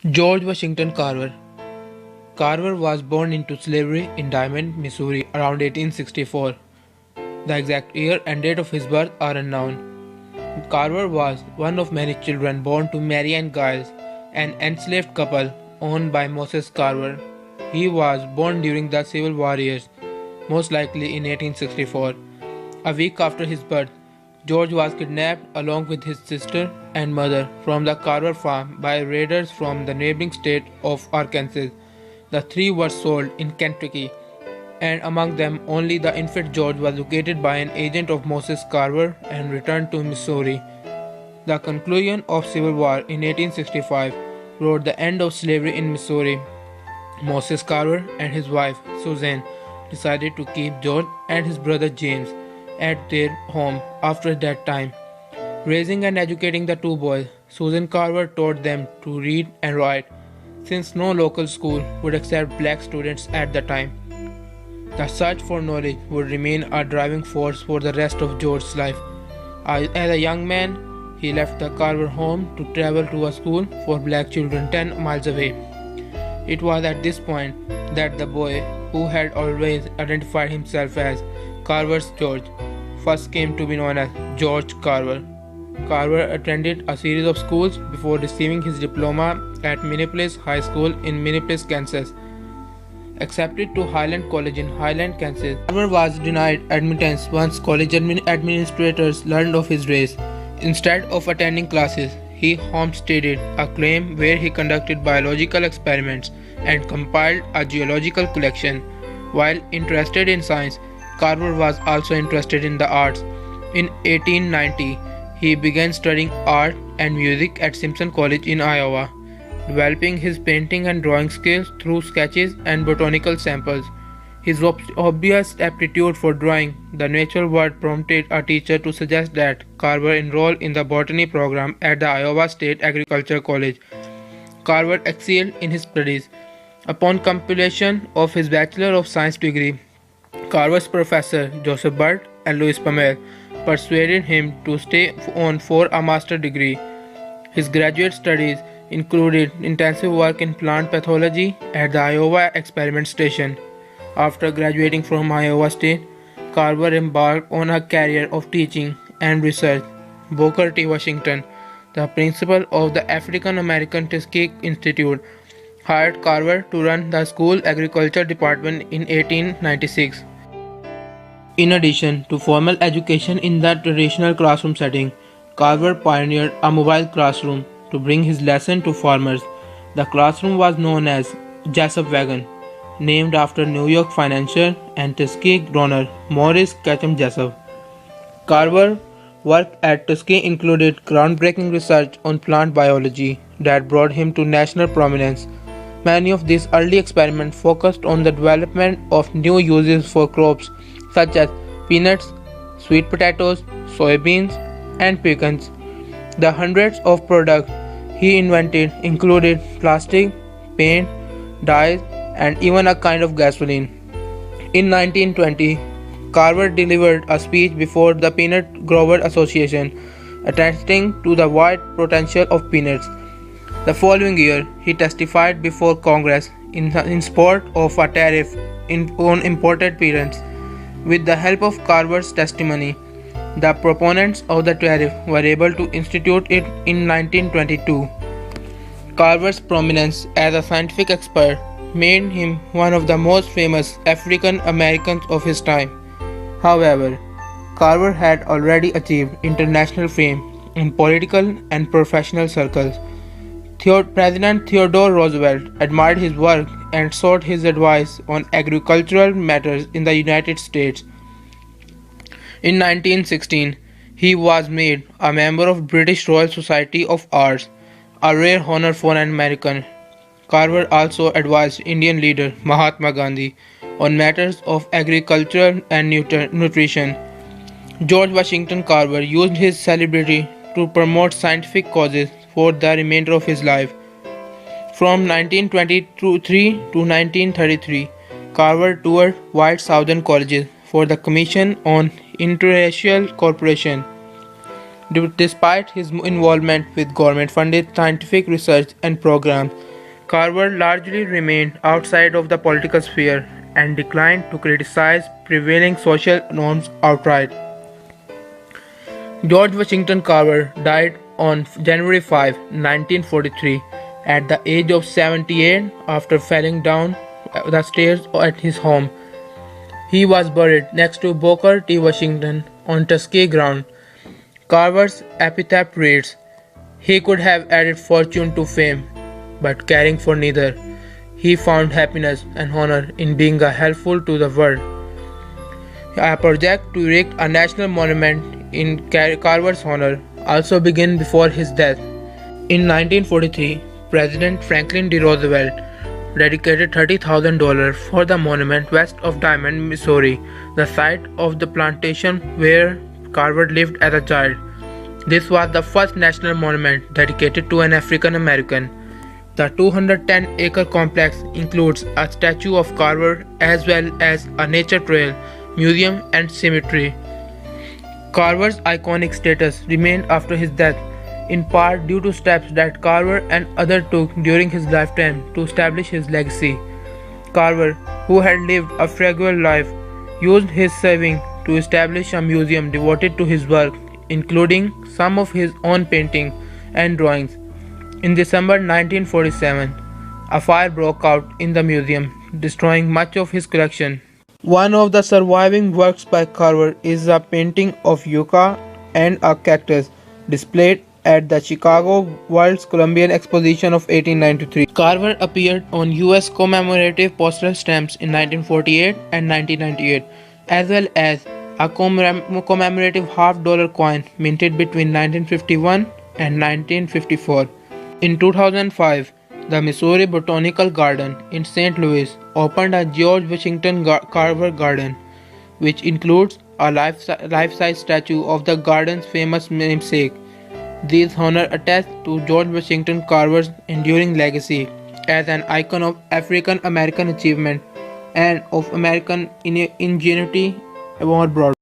George Washington Carver. Carver was born into slavery in Diamond, Missouri around 1864. The exact year and date of his birth are unknown. Carver was one of many children born to Mary and Giles, an enslaved couple owned by Moses Carver. He was born during the Civil War years, most likely in 1864. A week after his birth, George was kidnapped along with his sister and mother from the Carver farm by raiders from the neighboring state of Arkansas. The three were sold in Kentucky, and among them only the infant George was located by an agent of Moses Carver and returned to Missouri. The conclusion of Civil War in 1865 brought the end of slavery in Missouri. Moses Carver and his wife Susan decided to keep George and his brother James at their home after that time. Raising and educating the two boys, Susan Carver taught them to read and write, since no local school would accept black students at the time. The search for knowledge would remain a driving force for the rest of George's life. As a young man, he left the Carver home to travel to a school for black children 10 miles away. It was at this point that the boy, who had always identified himself as Carver's George, first came to be known as George Carver. Carver attended a series of schools before receiving his diploma at Minneapolis High School in Minneapolis, Kansas. Accepted to Highland College in Highland, Kansas, Carver was denied admittance once college administrators learned of his race. Instead of attending classes, he homesteaded a claim where he conducted biological experiments and compiled a geological collection. While interested in science, Carver was also interested in the arts. In 1890, he began studying art and music at Simpson College in Iowa, developing his painting and drawing skills through sketches and botanical samples. His obvious aptitude for drawing the natural world prompted a teacher to suggest that Carver enroll in the botany program at the Iowa State Agricultural College. Carver excelled in his studies. Upon completion of his Bachelor of Science degree, Carver's professor Joseph Burt and Louis Pamel persuaded him to stay on for a master's degree. His graduate studies included intensive work in plant pathology at the Iowa Experiment Station. After graduating from Iowa State, Carver embarked on a career of teaching and research. Booker T. Washington, the principal of the African American Tuskegee Institute, hired Carver to run the school agriculture department in 1896. In addition to formal education in the traditional classroom setting, Carver pioneered a mobile classroom to bring his lesson to farmers. The classroom was known as Jessup Wagon, named after New York financier and Tuskegee donor Morris Ketchum Jessup. Carver's work at Tuskegee included groundbreaking research on plant biology that brought him to national prominence. Many of these early experiments focused on the development of new uses for crops such as peanuts, sweet potatoes, soybeans, and pecans. The hundreds of products he invented included plastic, paint, dyes, and even a kind of gasoline. In 1920, Carver delivered a speech before the Peanut Growers Association, attesting to the wide potential of peanuts. The following year, he testified before Congress in support of a tariff on imported peanuts. With the help of Carver's testimony, the proponents of the tariff were able to institute it in 1922. Carver's prominence as a scientific expert made him one of the most famous African Americans of his time. However, Carver had already achieved international fame in political and professional circles. President Theodore Roosevelt admired his work and sought his advice on agricultural matters in the United States. In 1916, he was made a member of British Royal Society of Arts, a rare honor for an American. Carver also advised Indian leader Mahatma Gandhi on matters of agriculture and nutrition. George Washington Carver used his celebrity to promote scientific causes for the remainder of his life. From 1923 to 1933, Carver toured white Southern colleges for the Commission on Interracial Cooperation. Despite his involvement with government-funded scientific research and programs, Carver largely remained outside of the political sphere and declined to criticize prevailing social norms outright. George Washington Carver died on January 5, 1943, at the age of 78 after falling down the stairs at his home. He was buried next to Booker T. Washington on Tuskegee ground. Carver's epitaph reads, "He could have added fortune to fame, but caring for neither. He found happiness and honor in being helpful to the world." A project to erect a national monument in Carver's honor also began before his death. In 1943, President Franklin D. Roosevelt dedicated $30,000 for the monument west of Diamond, Missouri, the site of the plantation where Carver lived as a child. This was the first national monument dedicated to an African American. The 210-acre complex includes a statue of Carver as well as a nature trail, museum, and cemetery. Carver's iconic status remained after his death, in part due to steps that Carver and others took during his lifetime to establish his legacy. Carver, who had lived a frugal life, used his savings to establish a museum devoted to his work, including some of his own paintings and drawings. In December 1947, a fire broke out in the museum, destroying much of his collection. One of the surviving works by Carver is a painting of yucca and a cactus displayed at the Chicago World's Columbian Exposition of 1893. Carver appeared on U.S. commemorative postal stamps in 1948 and 1998, as well as a commemorative half-dollar coin minted between 1951 and 1954. In 2005, the Missouri Botanical Garden in St. Louis opened a George Washington Carver Garden, which includes a life-size statue of the garden's famous namesake. These honors attest to George Washington Carver's enduring legacy as an icon of African American achievement and of American ingenuity more broadly.